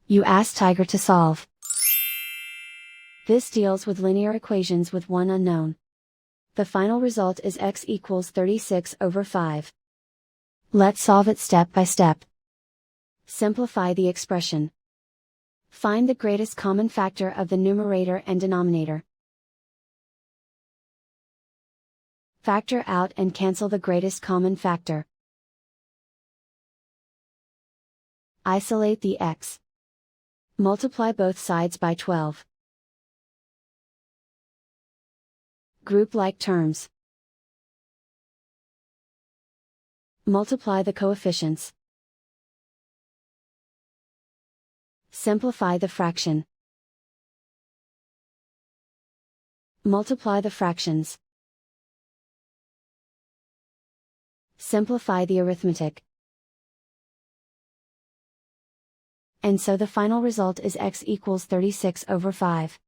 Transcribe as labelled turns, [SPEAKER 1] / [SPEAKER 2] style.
[SPEAKER 1] You ask Tiger to solve. This deals with linear equations with one unknown. The final result is x equals 36 over 5. Let's solve it step by step. Simplify the expression. Find the greatest common factor of the numerator and denominator. Factor out and cancel the greatest common factor. Isolate the x. Multiply both sides by 12. Group like terms. Multiply the coefficients. Simplify the fraction. Multiply the fractions. Simplify the arithmetic. And so the final result is x equals 36 over 5.